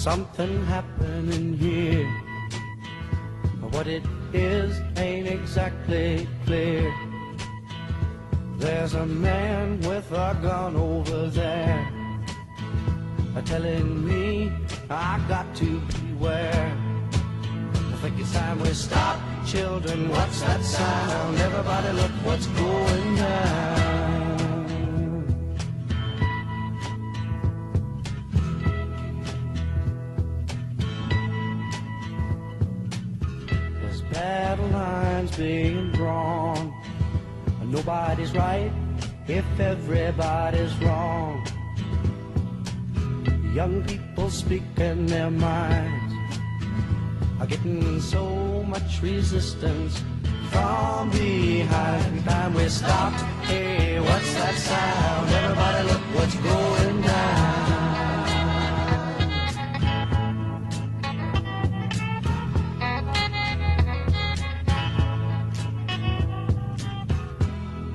something happening here, but what it is ain't exactly clear. There's a man with a gun over there, telling me I got to beware. I think it's time we stop, children, what's that sound? Everybody look what's going down. There's battle lines being drawn. Nobody's right if everybody's wrong. Young people speaking their minds are getting so much resistance from behind. Time we stopped, hey, what's that sound? Everybody look what's going down.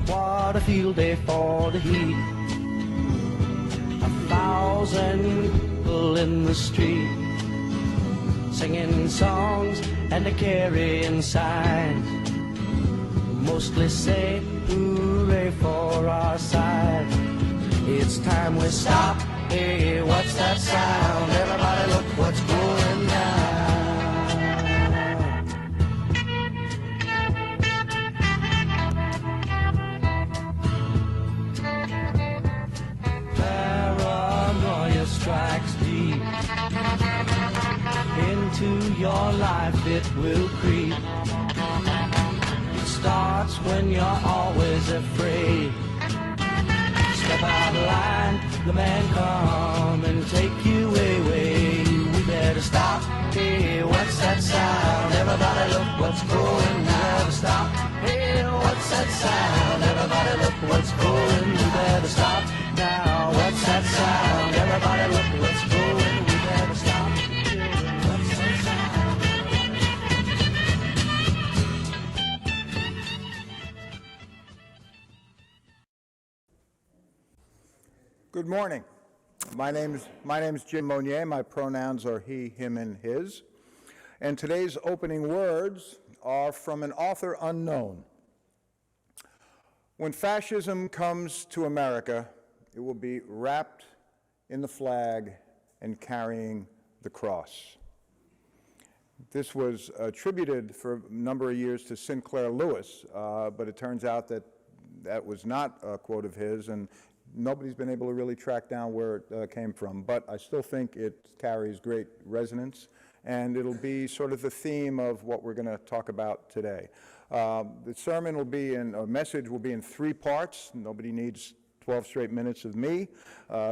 What a field day for the heat. 1,000 people in the street, singing songs and a carrying signs, mostly say hooray for our side. It's time we stop, hey, what's that sound? Everybody look what's going down. Strikes deep into your life, it will creep. It starts when you're always afraid. Step out of line, the man come and take you away. We better stop, hey, what's that sound? Everybody look what's going. We better stop, hey, what's that sound? Everybody look what's going. We better stop now, what's that sound? Everybody look what's going. We better stop, what's that sound? Good morning. My name's Jim Monnier. My pronouns are he, him, and his. And today's opening words are from an author unknown. When fascism comes to America, it will be wrapped in the flag and carrying the cross. This was attributed for a number of years to Sinclair Lewis, but it turns out that that was not a quote of his, and nobody's been able to really track down where it came from. But I still think it carries great resonance, and it'll be sort of the theme of what we're going to talk about today. The sermon will be a message will be in 3 parts. Nobody needs 12 straight minutes of me.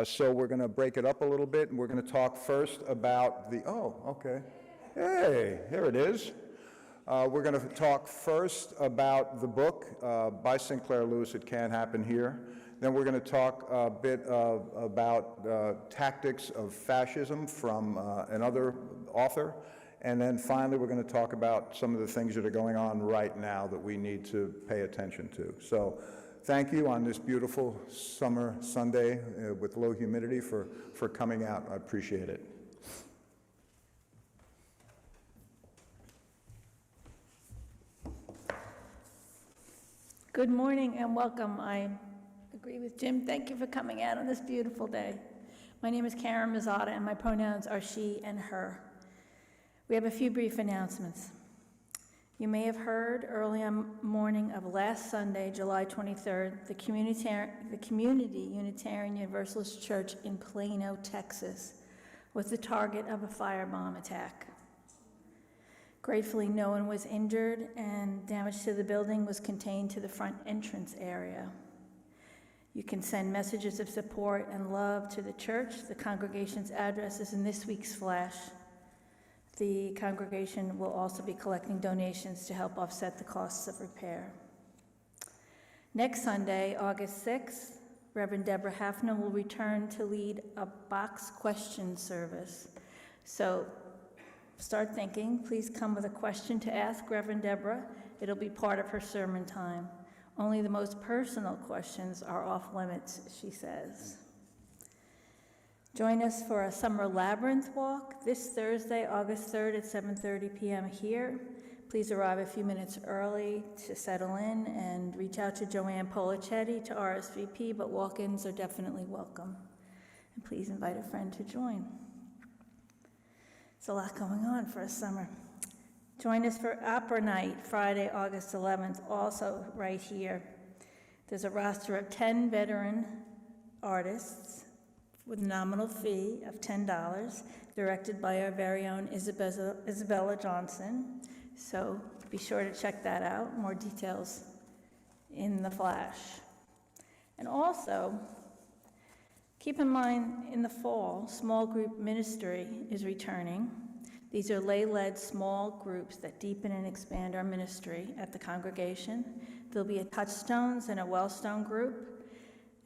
So we're going to break it up a little bit, and we're going to talk first about the, hey, here it is. We're going to talk first about the book by Sinclair Lewis, It Can't Happen Here. Then we're going to talk a bit about tactics of fascism from another author. And then finally, we're going to talk about some of the things that are going on right now that we need to pay attention to. So thank you on this beautiful summer Sunday with low humidity for coming out. I appreciate it. Good morning and welcome. I agree with Jim. Thank you for coming out on this beautiful day. My name is Karen Mazzata and my pronouns are she and her. We have a few brief announcements. You may have heard early on morning of last Sunday, July 23rd, the Community Unitarian Universalist Church in Plano, Texas, was the target of a firebomb attack. Gratefully, no one was injured, and damage to the building was contained to the front entrance area. You can send messages of support and love to the church. The congregation's address is in this week's flash. The congregation will also be collecting donations to help offset the costs of repair. Next Sunday, August 6th, Reverend Deborah Hafner will return to lead a box question service. So start thinking. Please come with a question to ask Reverend Deborah. It'll be part of her sermon time. Only the most personal questions are off limits, she says. Join us for a summer labyrinth walk this Thursday, August 3rd at 7:30 p.m. here. Please arrive a few minutes early to settle in and reach out to Joanne Polichetti to RSVP, but walk-ins are definitely welcome. And please invite a friend to join. There's a lot going on for a summer. Join us for Opera Night, Friday, August 11th, also right here. There's a roster of 10 veteran artists with a nominal fee of $10, directed by our very own Isabella Johnson. So be sure to check that out. More details in the flash. And also, keep in mind, in the fall, small group ministry is returning. These are lay-led small groups that deepen and expand our ministry at the congregation. There'll be a Touchstones and a Wellstone group.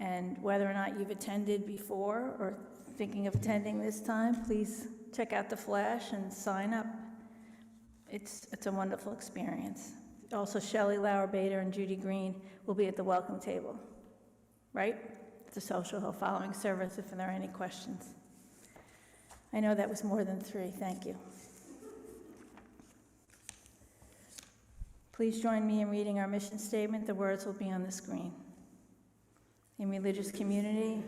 And whether or not you've attended before or thinking of attending this time, please check out the flash and sign up. It's a wonderful experience. Also, Shelley Lauer-Bader and Judy Green will be at the welcome table, right? It's a social hall following service if there are any questions. I know that was more than 3, thank you. Please join me in reading our mission statement. The words will be on the screen. In religious community,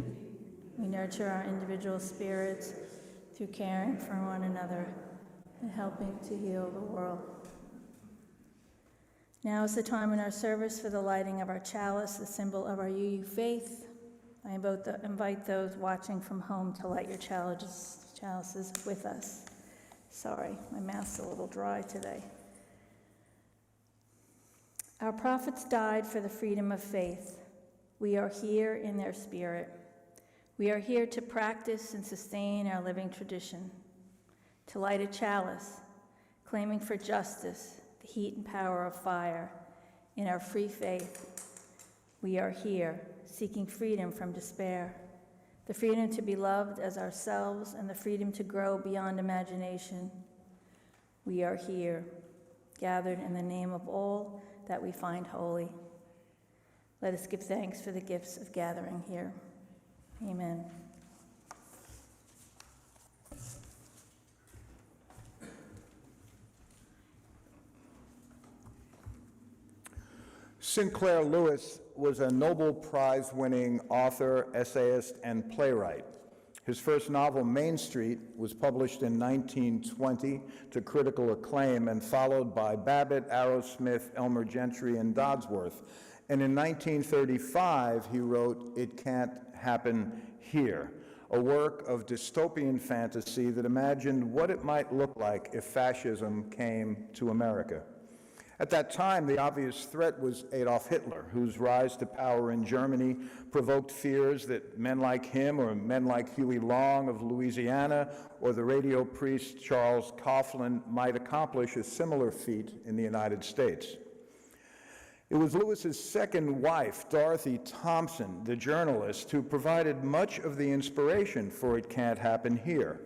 we nurture our individual spirits through caring for one another and helping to heal the world. Now is the time in our service for the lighting of our chalice, the symbol of our UU faith. I invite those watching from home to light your chalices with us. Sorry, my mouth's a little dry today. Our prophets died for the freedom of faith. We are here in their spirit. We are here to practice and sustain our living tradition, to light a chalice, claiming for justice, the heat and power of fire. In our free faith, we are here, seeking freedom from despair, the freedom to be loved as ourselves and the freedom to grow beyond imagination. We are here, gathered in the name of all that we find holy. Let us give thanks for the gifts of gathering here. Amen. Sinclair Lewis was a Nobel Prize-winning author, essayist, and playwright. His first novel, Main Street, was published in 1920 to critical acclaim and followed by Babbitt, Arrowsmith, Elmer Gentry, and Dodsworth. And in 1935, he wrote It Can't Happen Here, a work of dystopian fantasy that imagined what it might look like if fascism came to America. At that time, the obvious threat was Adolf Hitler, whose rise to power in Germany provoked fears that men like him or men like Huey Long of Louisiana or the radio priest Charles Coughlin might accomplish a similar feat in the United States. It was Lewis's second wife, Dorothy Thompson, the journalist, who provided much of the inspiration for It Can't Happen Here.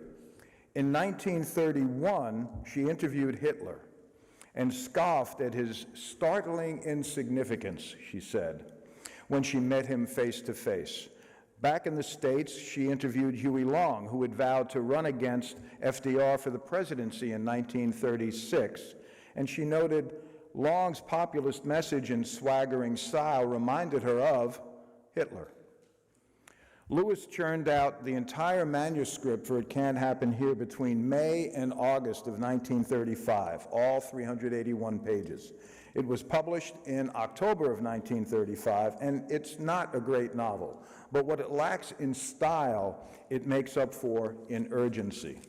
In 1931, she interviewed Hitler and scoffed at his startling insignificance, she said, when she met him face to face. Back in the States, she interviewed Huey Long, who had vowed to run against FDR for the presidency in 1936, and she noted Long's populist message and swaggering style reminded her of Hitler. Lewis churned out the entire manuscript for It Can't Happen Here between May and August of 1935, all 381 pages. It was published in October of 1935, and it's not a great novel, but what it lacks in style, it makes up for in urgency.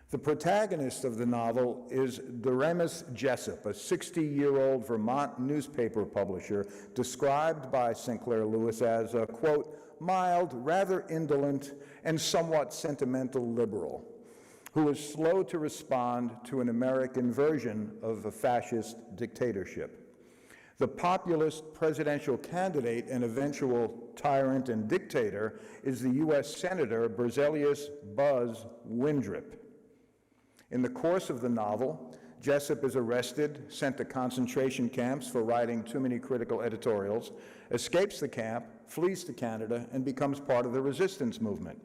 The protagonist of the novel is Doremus Jessup, a 60-year-old Vermont newspaper publisher, described by Sinclair Lewis as a, quote, mild, rather indolent, and somewhat sentimental liberal, who is slow to respond to an American version of a fascist dictatorship. The populist presidential candidate and eventual tyrant and dictator is the U.S. Senator Berzelius Buzz Windrip. In the course of the novel, Jessup is arrested, sent to concentration camps for writing too many critical editorials, escapes the camp, flees to Canada, and becomes part of the resistance movement.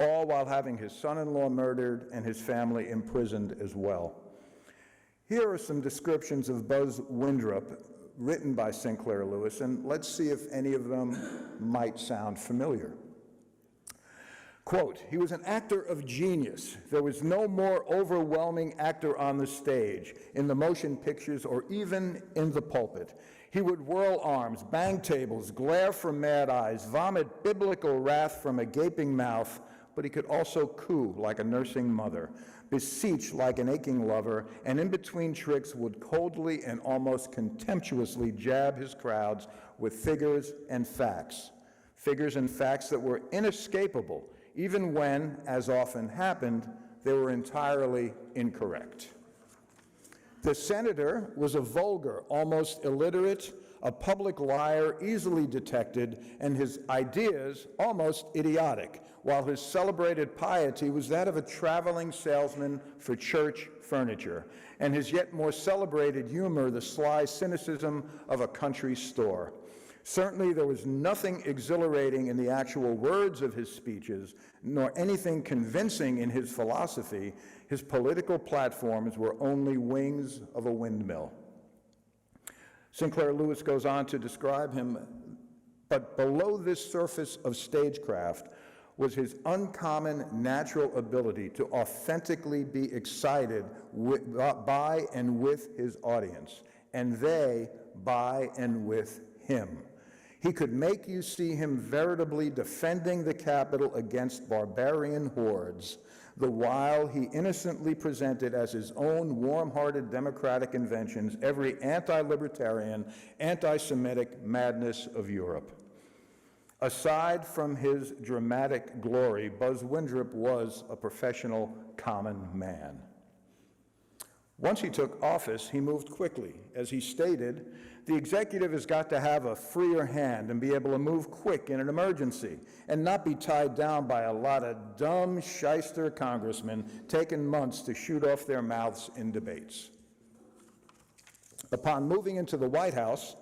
all while having his son-in-law murdered and his family imprisoned as well. Here are some descriptions of Buzz Windrop written by Sinclair Lewis, and let's see if any of them might sound familiar. Quote, "He was an actor of genius. There was no more overwhelming actor on the stage, in the motion pictures, or even in the pulpit. He would whirl arms, bang tables, glare from mad eyes, vomit biblical wrath from a gaping mouth, but he could also coo like a nursing mother, beseech like an aching lover, and in between tricks would coldly and almost contemptuously jab his crowds with figures and facts that were inescapable, even when, as often happened, they were entirely incorrect. The senator was a vulgar, almost illiterate, a public liar easily detected, and his ideas almost idiotic, while his celebrated piety was that of a traveling salesman for church furniture, and his yet more celebrated humor the sly cynicism of a country store. Certainly there was nothing exhilarating in the actual words of his speeches, nor anything convincing in his philosophy. His political platforms were only wings of a windmill." Sinclair Lewis goes on to describe him, but below this surface of stagecraft was his uncommon natural ability to authentically be excited by and with his audience, and they by and with him. He could make you see him veritably defending the Capitol against barbarian hordes, the while he innocently presented as his own warm-hearted democratic inventions every anti-libertarian, anti-Semitic madness of Europe. Aside from his dramatic glory, Buzz Windrop was a professional common man. Once he took office, he moved quickly. As he stated, the executive has got to have a freer hand and be able to move quick in an emergency and not be tied down by a lot of dumb shyster congressmen taking months to shoot off their mouths in debates. Upon moving into the White House,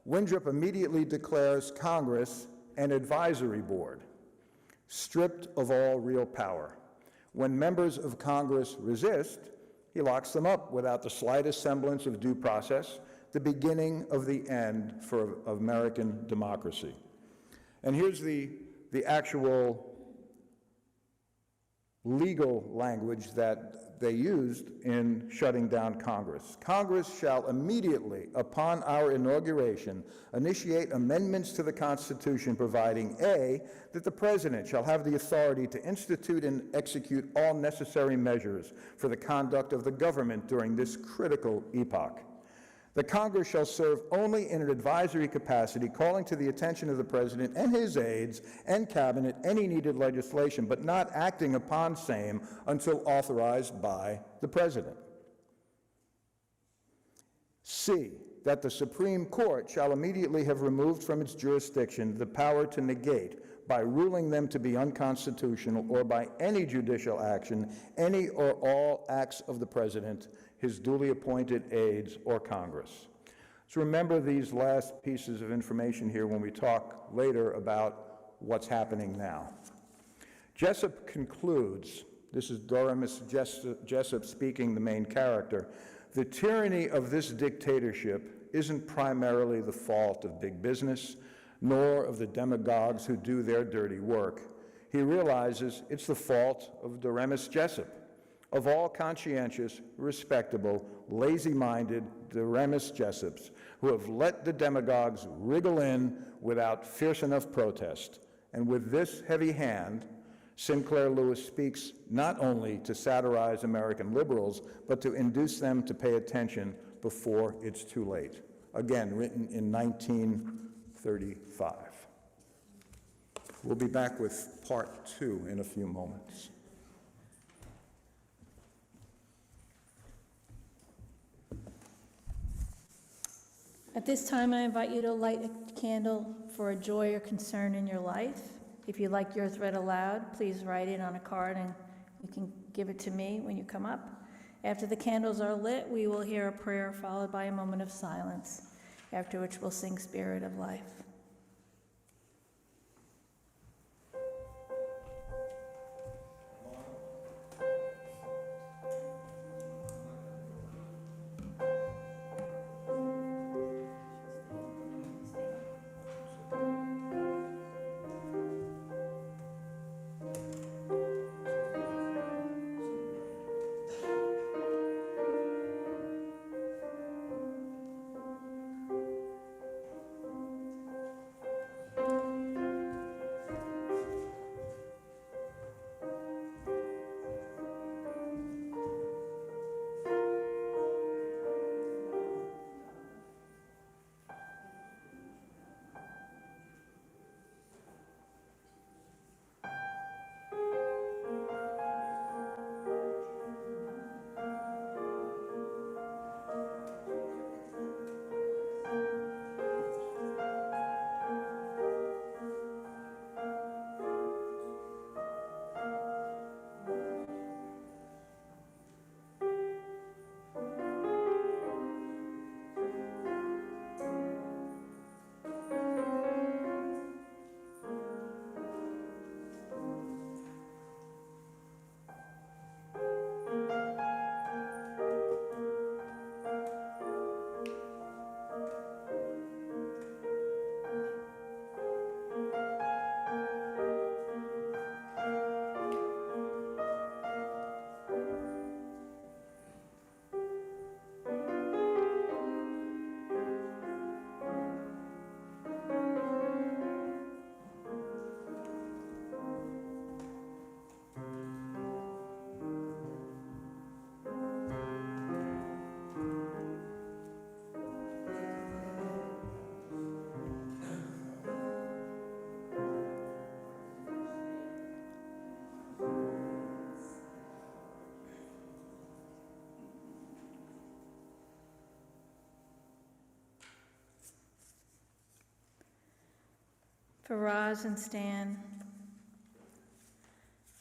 Windrop immediately declares Congress an advisory board, stripped of all real power. When members of Congress resist, he locks them up without the slightest semblance of due process, the beginning of the end for American democracy. And here's the actual legal language that they used in shutting down Congress. Congress shall immediately, upon our inauguration, initiate amendments to the Constitution providing, A, that the President shall have the authority to institute and execute all necessary measures for the conduct of the government during this critical epoch. The Congress shall serve only in an advisory capacity, calling to the attention of the President and his aides and Cabinet any needed legislation, but not acting upon same until authorized by the President. C, that the Supreme Court shall immediately have removed from its jurisdiction the power to negate, by ruling them to be unconstitutional, or by any judicial action, any or all acts of the President, his duly appointed aides, or Congress. So remember these last pieces of information here when we talk later about what's happening now. Jessup concludes, this is Doremus Jessup speaking, the main character, the tyranny of this dictatorship isn't primarily the fault of big business, nor of the demagogues who do their dirty work. He realizes it's the fault of Doremus Jessup, of all conscientious, respectable, lazy-minded Doremus Jessups who have let the demagogues wriggle in without fierce enough protest. And with this heavy hand, Sinclair Lewis speaks not only to satirize American liberals, but to induce them to pay attention before it's too late. Again, written in 1935. We'll be back with part 2 in a few moments. At this time, I invite you to light a candle for a joy or concern in your life. If you'd like yours read aloud, please write it on a card and you can give it to me when you come up. After the candles are lit, we will hear a prayer followed by a moment of silence, after which we'll sing Spirit of Life. Faraz and Stan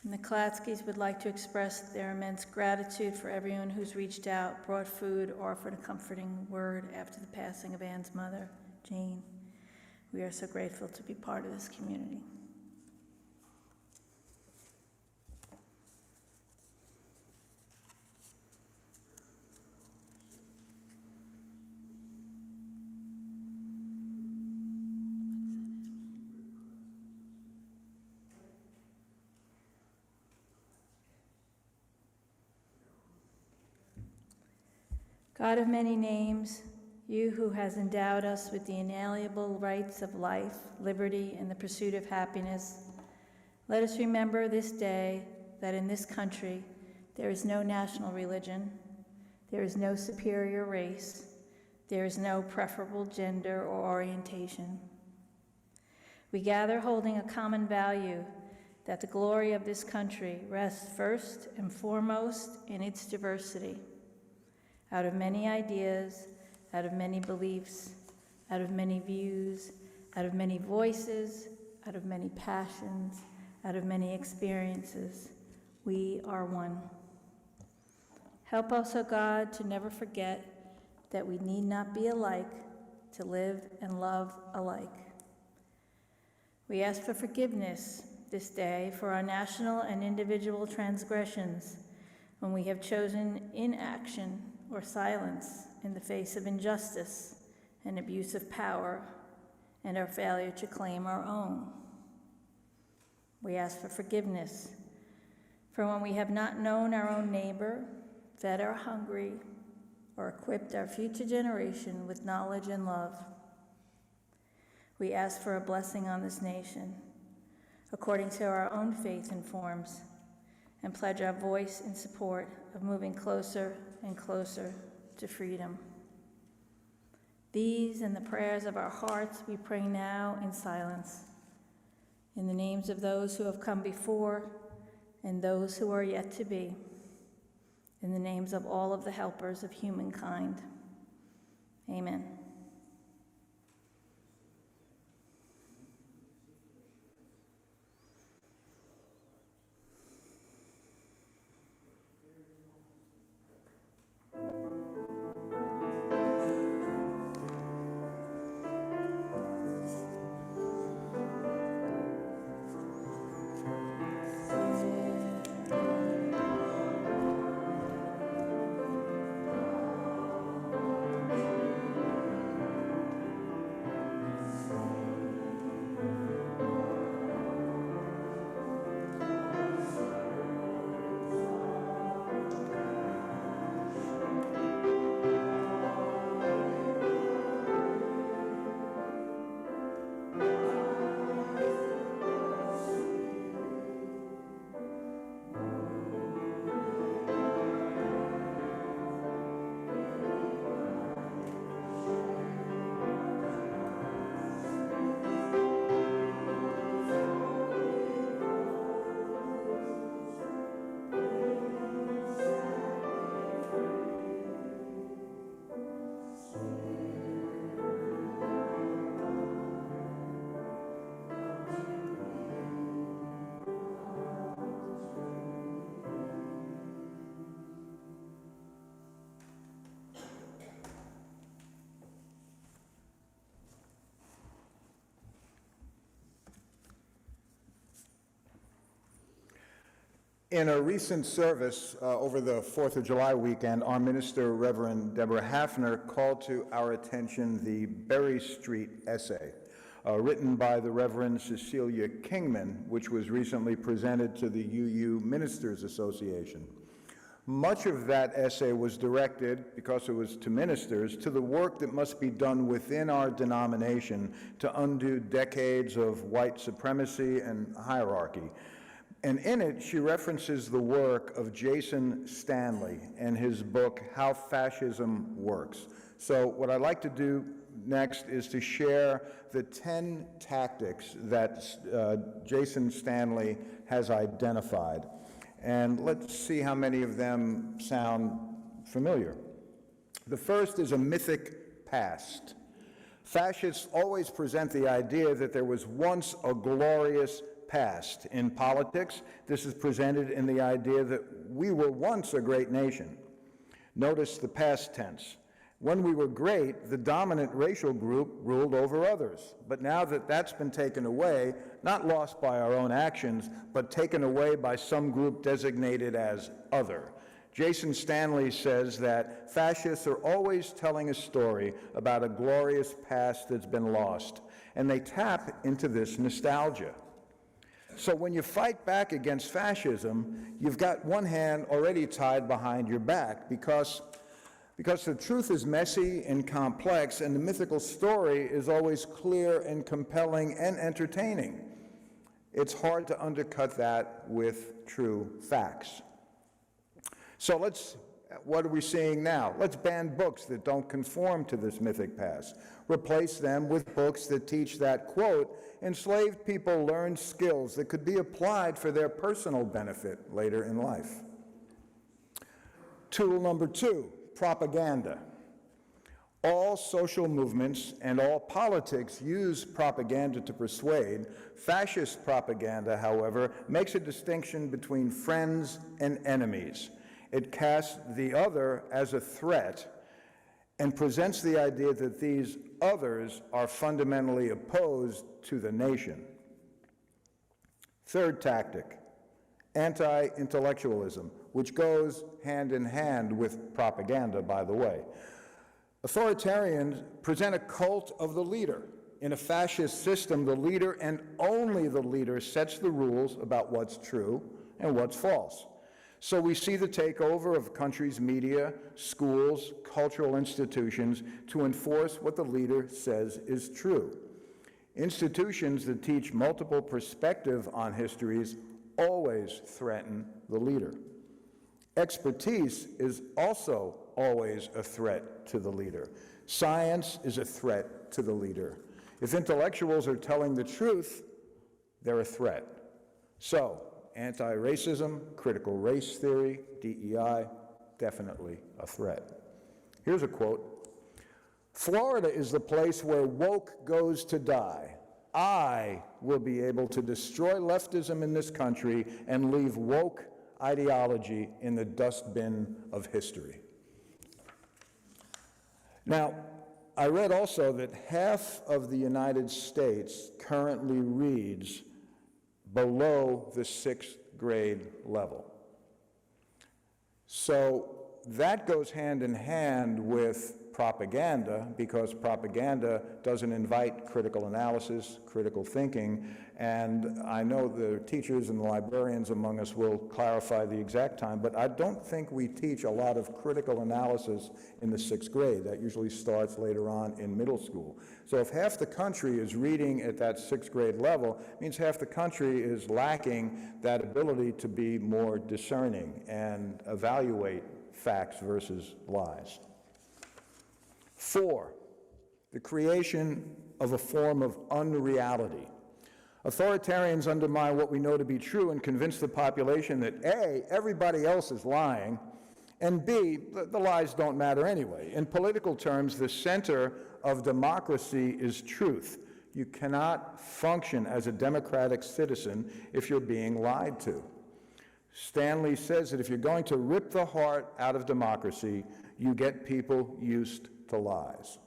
and the Klatskys would like to express their immense gratitude for everyone who's reached out, brought food, or offered a comforting word after the passing of Anne's mother, Jane. We are so grateful to be part of this community. God of many names, you who has endowed us with the inalienable rights of life, liberty, and the pursuit of happiness, let us remember this day that in this country there is no national religion, there is no superior race, there is no preferable gender or orientation. We gather holding a common value that the glory of this country rests first and foremost in its diversity. Out of many ideas, out of many beliefs, out of many views, out of many voices, out of many passions, out of many experiences, we are one. Help us, O God, to never forget that we need not be alike to live and love alike. We ask for forgiveness this day for our national and individual transgressions when we have chosen inaction or silence in the face of injustice and abuse of power and our failure to claim our own. We ask for forgiveness for when we have not known our own neighbor, fed our hungry, or equipped our future generation with knowledge and love. We ask for a blessing on this nation, according to our own faith and forms, and pledge our voice in support of moving closer and closer to freedom. These and the prayers of our hearts we pray now in silence, in the names of those who have come before and those who are yet to be, in the names of all of the helpers of humankind. Amen. In a recent service over the 4th of July weekend, our minister, Reverend Deborah Hafner, called to our attention the Berry Street essay, written by the Reverend Cecilia Kingman, which was recently presented to the UU Ministers Association. Much of that essay was directed, because it was to ministers, to the work that must be done within our denomination to undo decades of white supremacy and hierarchy. And in it, she references the work of Jason Stanley and his book, How Fascism Works. So what I'd like to do next is to share the 10 tactics that Jason Stanley has identified. And let's see how many of them sound familiar. The first is a mythic past. Fascists always present the idea that there was once a glorious past. In politics, this is presented in the idea that we were once a great nation. Notice the past tense. When we were great, the dominant racial group ruled over others. But now that that's been taken away, not lost by our own actions, but taken away by some group designated as other. Jason Stanley says that fascists are always telling a story about a glorious past that's been lost, and they tap into this nostalgia. So when you fight back against fascism, you've got one hand already tied behind your back because the truth is messy and complex, and the mythical story is always clear and compelling and entertaining. It's hard to undercut that with true facts. So what are we seeing now? Let's ban books that don't conform to this mythic past. Replace them with books that teach that, quote, enslaved people learned skills that could be applied for their personal benefit later in life. Tool number 2, propaganda. All social movements and all politics use propaganda to persuade. Fascist propaganda, however, makes a distinction between friends and enemies. It casts the other as a threat and presents the idea that these others are fundamentally opposed to the nation. Third tactic, anti-intellectualism, which goes hand in hand with propaganda, by the way. Authoritarians present a cult of the leader. In a fascist system, the leader and only the leader sets the rules about what's true and what's false. So we see the takeover of a country's media, schools, cultural institutions to enforce what the leader says is true. Institutions that teach multiple perspectives on histories always threaten the leader. Expertise is also always a threat to the leader. Science is a threat to the leader. If intellectuals are telling the truth, they're a threat. So, anti-racism, critical race theory, DEI, definitely a threat. Here's a quote. Florida is the place where woke goes to die. I will be able to destroy leftism in this country and leave woke ideology in the dustbin of history. Now, I read also that half of the United States currently reads below the 6th grade level. So that goes hand in hand with propaganda, because propaganda doesn't invite critical analysis, critical thinking, and I know the teachers and the librarians among us will clarify the exact time, but I don't think we teach a lot of critical analysis in the 6th grade. That usually starts later on in middle school. So if half the country is reading at that 6th grade level, it means half the country is lacking that ability to be more discerning and evaluate facts versus lies. 4, the creation of a form of unreality. Authoritarians undermine what we know to be true and convince the population that A, everybody else is lying, and B, the lies don't matter anyway. In political terms, the center of democracy is truth. You cannot function as a democratic citizen if you're being lied to. Stanley says that if you're going to rip the heart out of democracy, you get people used to lies.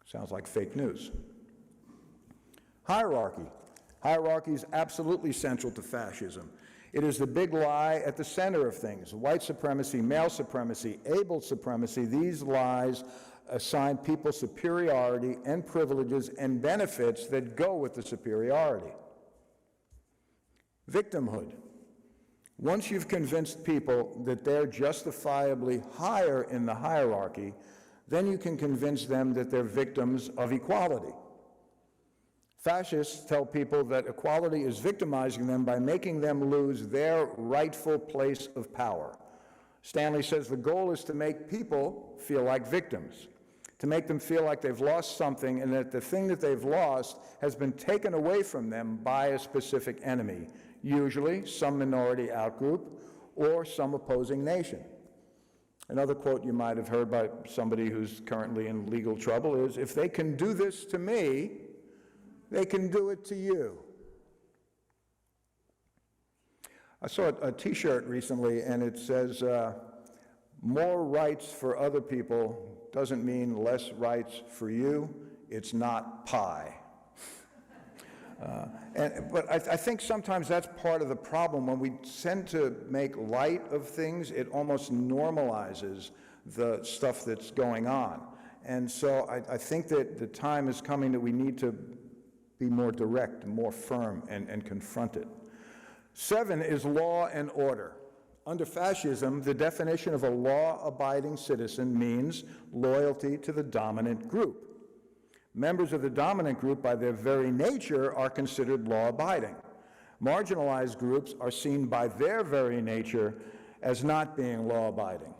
Sounds like fake news. Hierarchy. Hierarchy is absolutely central to fascism. It is the big lie at the center of things. White supremacy, male supremacy, able supremacy, these lies assign people superiority and privileges and benefits that go with the superiority. Victimhood. Once you've convinced people that they're justifiably higher in the hierarchy, then you can convince them that they're victims of equality. Fascists tell people that equality is victimizing them by making them lose their rightful place of power. Stanley says the goal is to make people feel like victims, to make them feel like they've lost something and that the thing that they've lost has been taken away from them by a specific enemy, usually some minority outgroup or some opposing nation. Another quote you might have heard by somebody who's currently in legal trouble is, if they can do this to me, they can do it to you. I saw a t-shirt recently, and it says, more rights for other people doesn't mean less rights for you. It's not pie. But I think sometimes that's part of the problem. When we tend to make light of things, it almost normalizes the stuff that's going on. And so I think that the time is coming that we need to be more direct, more firm, and confront it. 7 is law and order. Under fascism, the definition of a law-abiding citizen means loyalty to the dominant group. Members of the dominant group, by their very nature, are considered law-abiding. Marginalized groups are seen by their very nature as not being law-abiding.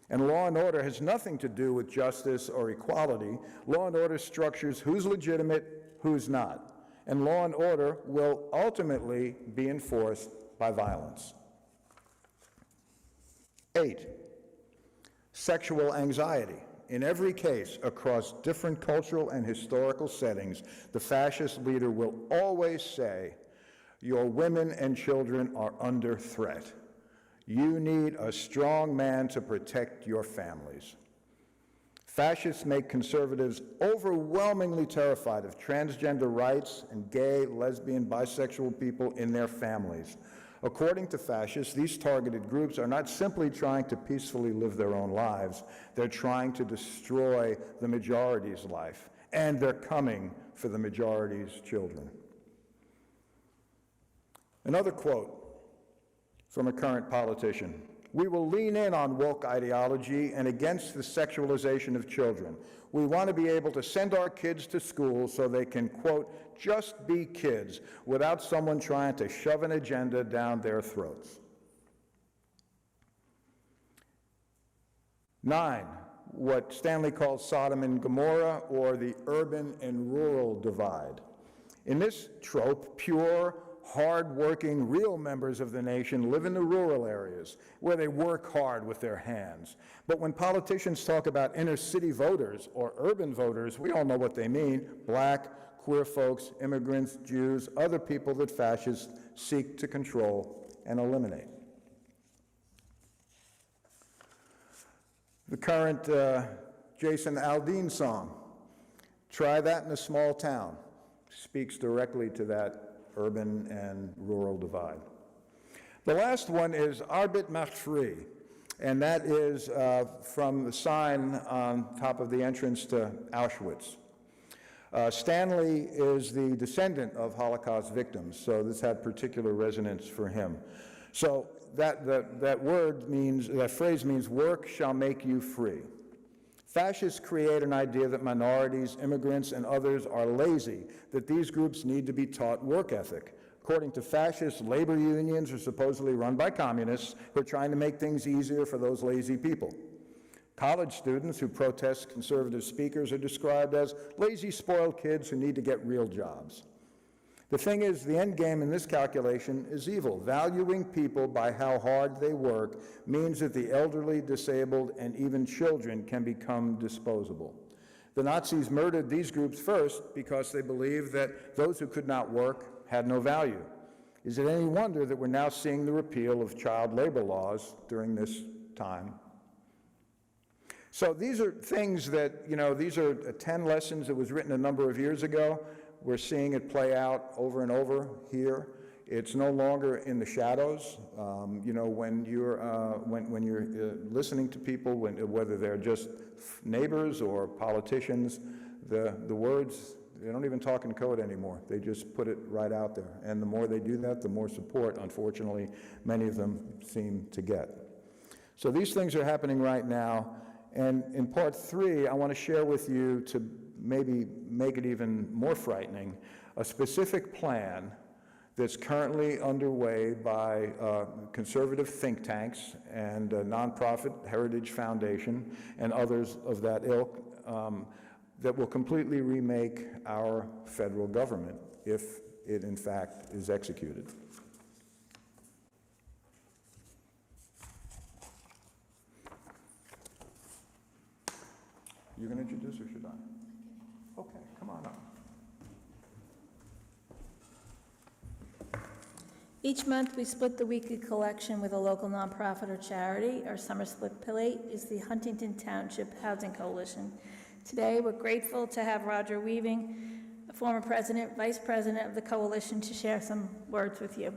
And law and order has nothing to do with justice or equality. Law and order structures who's legitimate, who's not. And law and order will ultimately be enforced by violence. 8, sexual anxiety. In every case, across different cultural and historical settings, the fascist leader will always say, your women and children are under threat. You need a strong man to protect your families. Fascists make conservatives overwhelmingly terrified of transgender rights and gay, lesbian, bisexual people in their families. According to fascists, these targeted groups are not simply trying to peacefully live their own lives, they're trying to destroy the majority's life, and they're coming for the majority's children. Another quote from a current politician. We will lean in on woke ideology and against the sexualization of children. We want to be able to send our kids to school so they can, quote, just be kids without someone trying to shove an agenda down their throats. 9, what Stanley calls Sodom and Gomorrah, or the urban and rural divide. In this trope, pure, hard-working, real members of the nation live in the rural areas where they work hard with their hands. But when politicians talk about inner-city voters or urban voters, we all know what they mean: black, queer folks, immigrants, Jews, other people that fascists seek to control and eliminate. The current Jason Aldean song, Try That in a Small Town, speaks directly to that urban and rural divide. The last one is Arbeit macht frei, and that is from the sign on top of the entrance to Auschwitz. Stanley is the descendant of Holocaust victims, so this had particular resonance for him. So that phrase means work shall make you free. Fascists create an idea that minorities, immigrants, and others are lazy, that these groups need to be taught work ethic. According to fascists, labor unions are supposedly run by communists who are trying to make things easier for those lazy people. College students who protest conservative speakers are described as lazy, spoiled kids who need to get real jobs. The thing is, the end game in this calculation is evil. Valuing people by how hard they work means that the elderly, disabled, and even children can become disposable. The Nazis murdered these groups first because they believed that those who could not work had no value. Is it any wonder that we're now seeing the repeal of child labor laws during this time? So these are things that, these are 10 lessons that was written a number of years ago. We're seeing it play out over and over here. It's no longer in the shadows. When you're listening to people, whether they're just neighbors or politicians, the words, they don't even talk in code anymore. They just put it right out there. And the more they do that, the more support, unfortunately, many of them seem to get. So these things are happening right now. And in part 3, I want to share with you, to maybe make it even more frightening, a specific plan that's currently underway by conservative think tanks and a nonprofit Heritage Foundation and others of that ilk that will completely remake our federal government if it in fact is executed. You going to introduce or should I? Okay, come on up. Each month, we split the weekly collection with a local nonprofit or charity. Our summer split plate is the Huntington Township Housing Coalition. Today, we're grateful to have Roger Weaving, a former president, vice president of the coalition, to share some words with you.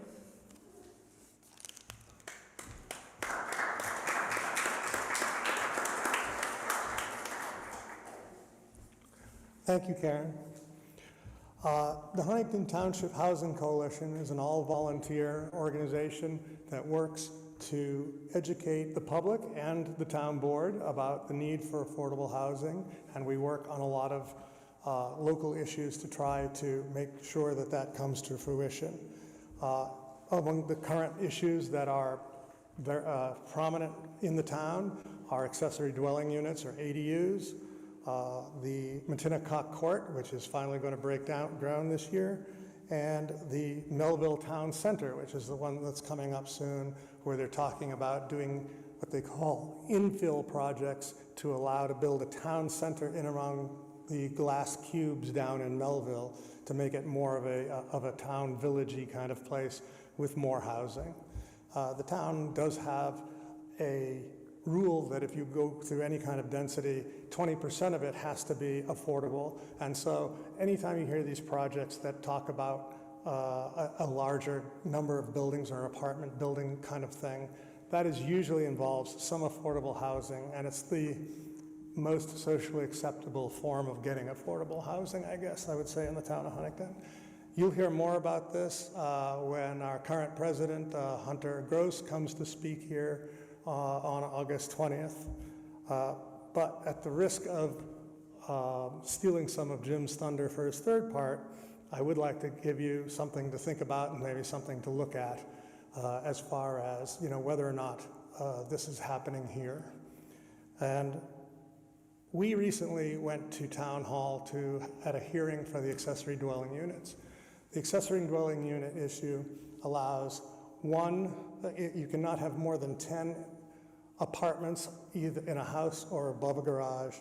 Thank you, Karen. The Huntington Township Housing Coalition is an all-volunteer organization that works to educate the public and the town board about the need for affordable housing, and we work on a lot of local issues to try to make sure that that comes to fruition. Among the current issues that are very, prominent in the town are accessory dwelling units, or ADUs, the Matinacock Court, which is finally going to break ground this year, and the Melville Town Center, which is the one that's coming up soon, where they're talking about doing what they call infill projects to allow to build a town center in around the glass cubes down in Melville to make it more of a town village-y kind of place with more housing. The town does have a rule that if you go through any kind of density, 20% of it has to be affordable. And so anytime you hear these projects that talk about a larger number of buildings or apartment building kind of thing, that is usually involves some affordable housing, and it's the most socially acceptable form of getting affordable housing, I guess I would say, in the town of Huntington. You'll hear more about this when our current president, Hunter Gross, comes to speak here on August 20th. But at the risk of stealing some of Jim's thunder for his third part, I would like to give you something to think about and maybe something to look at as far as, you know, whether or not this is happening here. And we recently went to town hall at a hearing for the accessory dwelling units. The accessory dwelling unit issue allows you cannot have more than 10 apartments either in a house or above a garage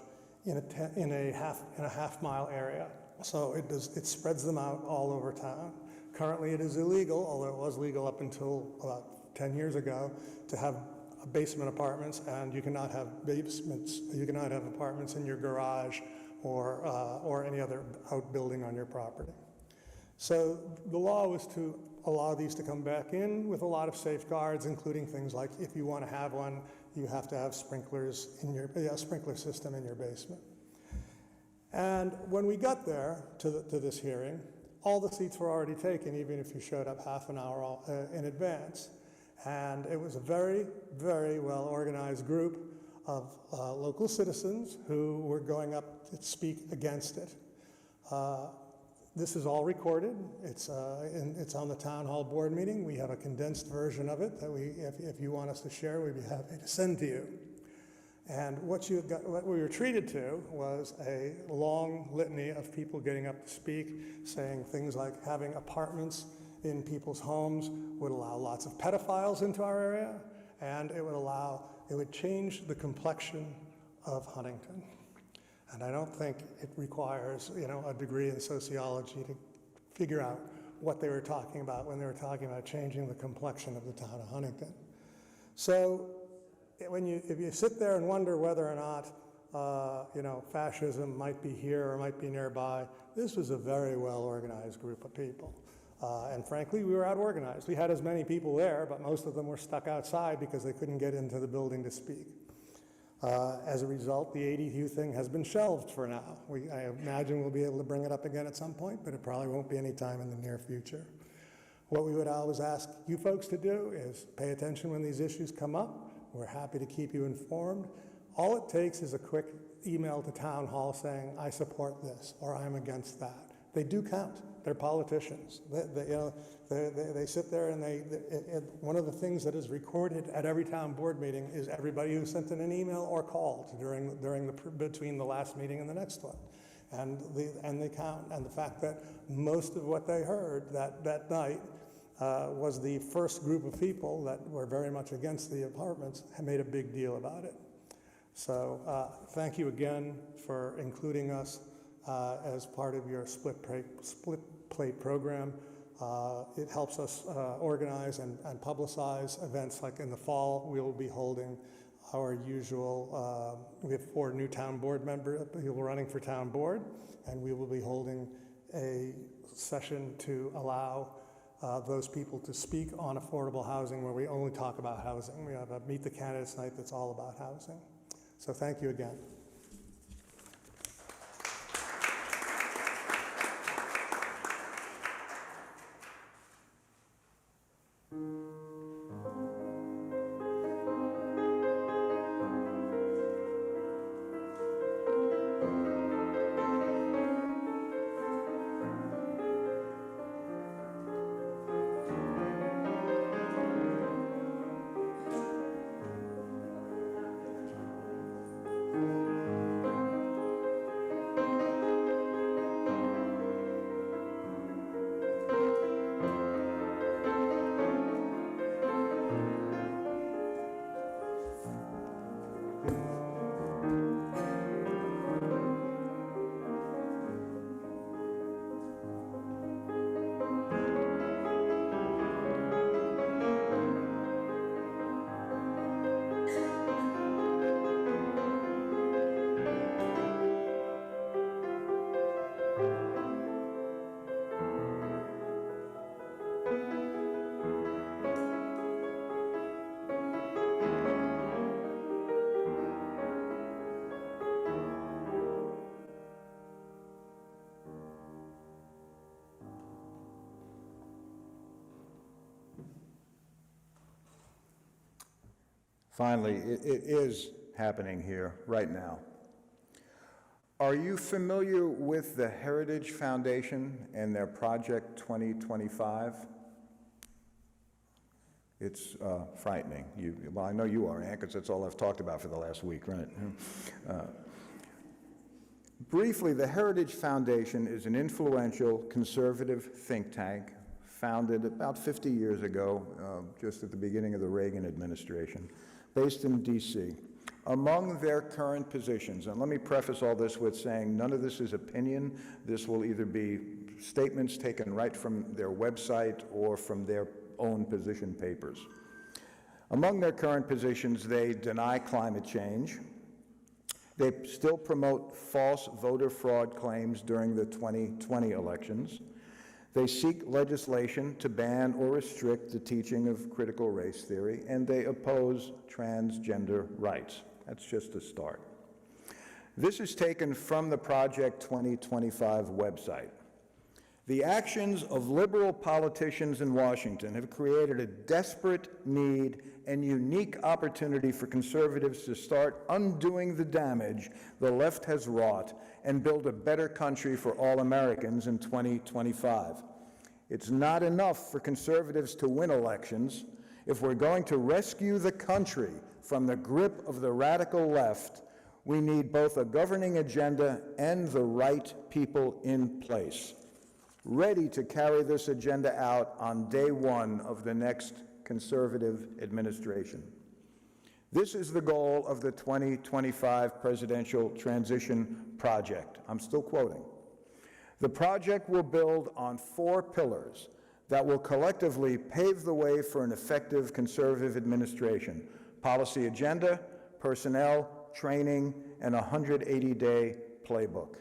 in a half mile area. So it spreads them out all over town. Currently it is illegal, although it was legal up until about 10 years ago, to have basement apartments, and you cannot have basements, you cannot have apartments in your garage or any other outbuilding on your property. So the law was to allow these to come back in with a lot of safeguards, including things like if you want to have one, you have to have sprinklers in your sprinkler system in your basement. And when we got there to this hearing, all the seats were already taken, even if you showed up half an hour in advance. And it was a very, very well organized group of local citizens who were going up to speak against it. This is all recorded. It's on the town hall board meeting. We have a condensed version of it that if you want us to share, we'd be happy to send to you. And what we were treated to was a long litany of people getting up to speak, saying things like having apartments in people's homes would allow lots of pedophiles into our area, and it would change the complexion of Huntington. And I don't think it requires, you know, a degree in sociology to figure out what they were talking about when they were talking about changing the complexion of the town of Huntington. So if you sit there and wonder whether or not, you know, fascism might be here or might be nearby, this was a very well-organized group of people. And frankly, we were out-organized. We had as many people there, but most of them were stuck outside because they couldn't get into the building to speak. As a result, the ADU thing has been shelved for now. I imagine we'll be able to bring it up again at some point, but it probably won't be any time in the near future. What we would always ask you folks to do is pay attention when these issues come up. We're happy to keep you informed. All it takes is a quick email to town hall saying, I support this, or I'm against that. They do count. They're politicians. They sit there and one of the things that is recorded at every town board meeting is everybody who sent in an email or called between the last meeting and the next one. And they count. And the fact that most of what they heard that night was the first group of people that were very much against the apartments and made a big deal about it. So thank you again for including us as part of your split plate program. It helps us organize and publicize events. Like in the fall, we will be holding our usual, we have 4 new town board members, people running for town board, and we will be holding a session to allow those people to speak on affordable housing, where we only talk about housing. We have a Meet the Candidates night that's all about housing. So thank you again. Finally, it is happening here right now. Are you familiar with the Heritage Foundation and their Project 2025? It's frightening. Well, I know you are, Ann, because that's all I've talked about for the last week, right? Briefly, the Heritage Foundation is an influential conservative think tank founded about 50 years ago, just at the beginning of the Reagan administration, based in D.C. Among their current positions, and let me preface all this with saying none of this is opinion. This will either be statements taken right from their website or from their own position papers. Among their current positions, they deny climate change. They still promote false voter fraud claims during the 2020 elections. They seek legislation to ban or restrict the teaching of critical race theory, and they oppose transgender rights. That's just a start. This is taken from the Project 2025 website. The actions of liberal politicians in Washington have created a desperate need and unique opportunity for conservatives to start undoing the damage the left has wrought and build a better country for all Americans in 2025. It's not enough for conservatives to win elections. If we're going to rescue the country from the grip of the radical left, we need both a governing agenda and the right people in place, ready to carry this agenda out on day one of the next conservative administration. This is the goal of the 2025 Presidential Transition Project. I'm still quoting. The project will build on 4 pillars that will collectively pave the way for an effective conservative administration: policy agenda, personnel, training, and a 180-day playbook.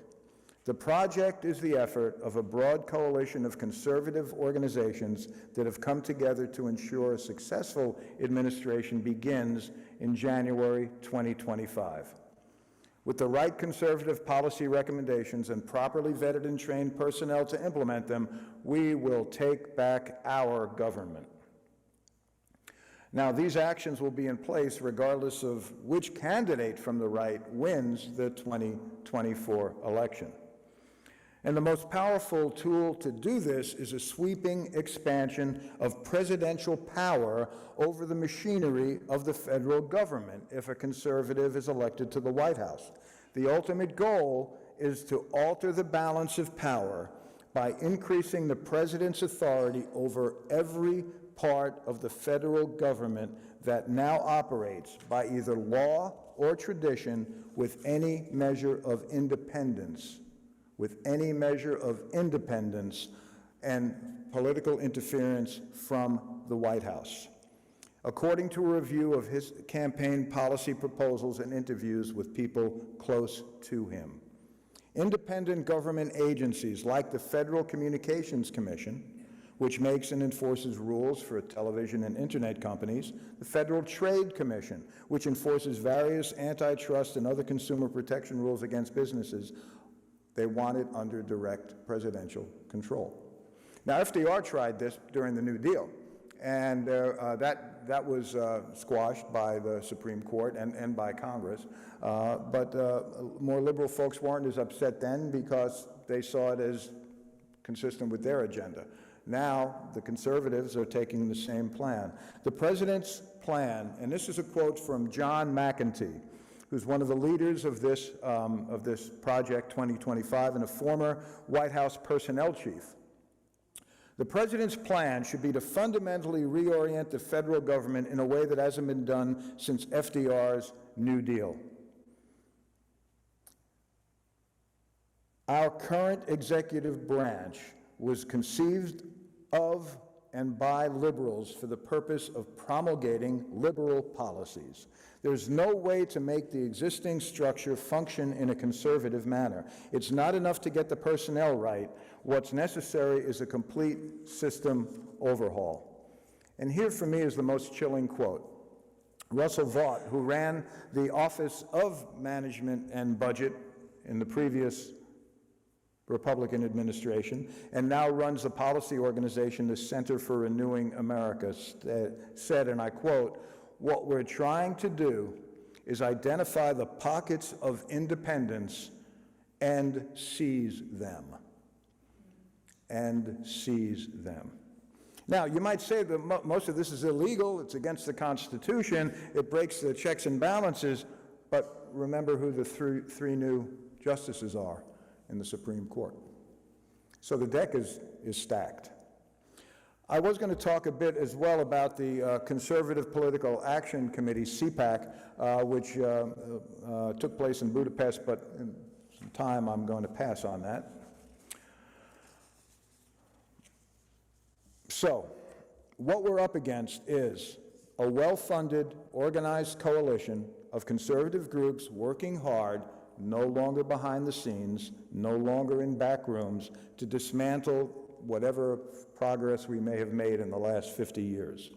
The project is the effort of a broad coalition of conservative organizations that have come together to ensure a successful administration begins in January 2025. With the right conservative policy recommendations and properly vetted and trained personnel to implement them, we will take back our government. Now, these actions will be in place regardless of which candidate from the right wins the 2024 election. And the most powerful tool to do this is a sweeping expansion of presidential power over the machinery of the federal government if a conservative is elected to the White House. The ultimate goal is to alter the balance of power by increasing the president's authority over every part of the federal government that now operates by either law or tradition with any measure of independence, and political interference from the White House, according to a review of his campaign policy proposals and interviews with people close to him. Independent government agencies like the Federal Communications Commission, which makes and enforces rules for television and internet companies, the Federal Trade Commission, which enforces various antitrust and other consumer protection rules against businesses, they want it under direct presidential control. Now, FDR tried this during the New Deal, and that was squashed by the Supreme Court and by Congress. But more liberal folks weren't as upset then because they saw it as consistent with their agenda. Now, the conservatives are taking the same plan. The president's plan, and this is a quote from John McEntee, who's one of the leaders of this Project 2025 and a former White House personnel chief. The president's plan should be to fundamentally reorient the federal government in a way that hasn't been done since FDR's New Deal. Our current executive branch was conceived of and by liberals for the purpose of promulgating liberal policies. There's no way to make the existing structure function in a conservative manner. It's not enough to get the personnel right. What's necessary is a complete system overhaul. And here for me is the most chilling quote. Russell Vought, who ran the Office of Management and Budget in the previous Republican administration, and now runs the policy organization, the Center for Renewing America, said, and I quote, "What we're trying to do is identify the pockets of independence and seize them." And seize them. Now, you might say that most of this is illegal, it's against the Constitution, it breaks the checks and balances, but remember who the three new justices are in the Supreme Court. So the deck is stacked. I was going to talk a bit as well about the Conservative Political Action Committee, CPAC, which took place in Budapest, but in some time I'm going to pass on that. So, what we're up against is a well-funded, organized coalition of conservative groups working hard, no longer behind the scenes, no longer in back rooms, to dismantle whatever progress we may have made in the last 50 years.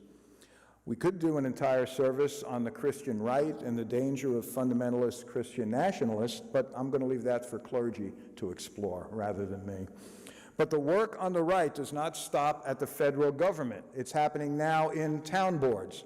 We could do an entire service on the Christian right and the danger of fundamentalist Christian nationalists, but I'm going to leave that for clergy to explore rather than me. But the work on the right does not stop at the federal government. It's happening now in town boards.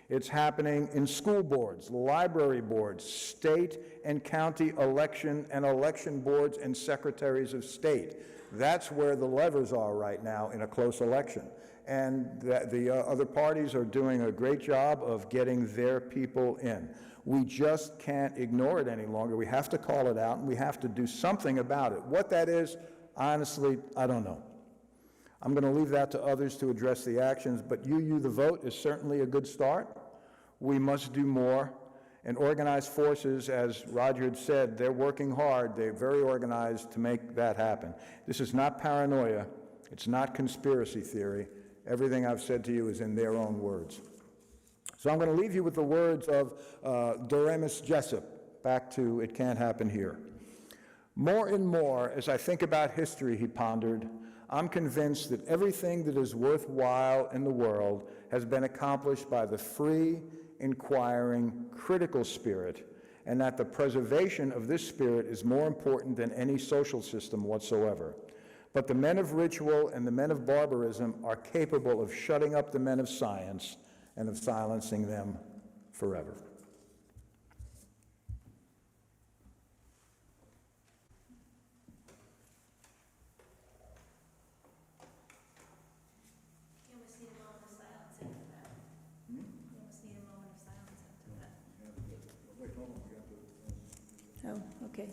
It's happening in school boards, library boards, state and county election boards and secretaries of state. That's where the levers are right now in a close election. And the other parties are doing a great job of getting their people in. We just can't ignore it any longer. We have to call it out, and we have to do something about it. What that is, honestly, I don't know. I'm going to leave that to others to address the actions, but the vote is certainly a good start. We must do more. And organized forces, as Roger had said, they're working hard. They're very organized to make that happen. This is not paranoia. It's not conspiracy theory. Everything I've said to you is in their own words. So I'm going to leave you with the words of Doremus Jessup, back to It Can't Happen Here. More and more, as I think about history, he pondered, I'm convinced that everything that is worthwhile in the world has been accomplished by the free, inquiring, critical spirit, and that the preservation of this spirit is more important than any social system whatsoever. But the men of ritual and the men of barbarism are capable of shutting up the men of science and of silencing them forever. Oh, okay.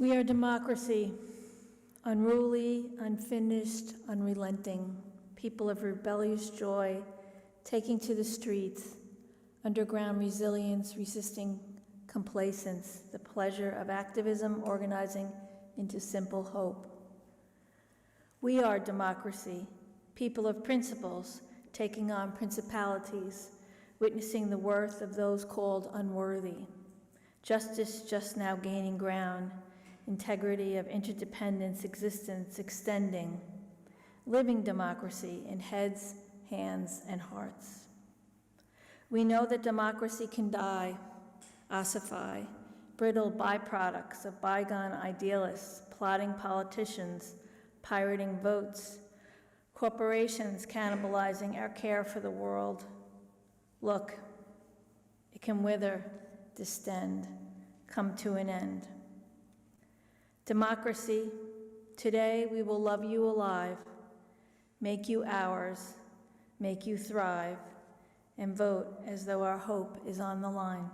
We are democracy, unruly, unfinished, unrelenting, people of rebellious joy, taking to the streets, underground resilience, resisting complacence, the pleasure of activism organizing into simple hope. We are democracy, people of principles, taking on principalities, witnessing the worth of those called unworthy, justice just now gaining ground, integrity of interdependence, existence extending, living democracy in heads, hands, and hearts. We know that democracy can die, ossify, brittle byproducts of bygone idealists, plotting politicians, pirating votes, corporations cannibalizing our care for the world. Look, it can wither, distend, come to an end. Democracy, today we will love you alive, make you ours, make you thrive, and vote as though our hope is on the line.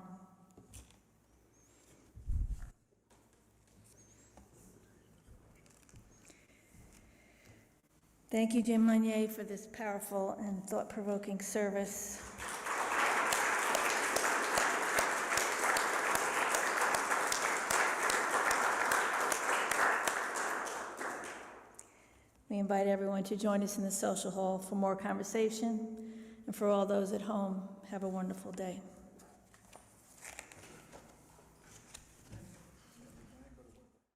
Thank you, Jim Monnier, for this powerful and thought-provoking service. We invite everyone to join us in the social hall for more conversation, and for all those at home, have a wonderful day.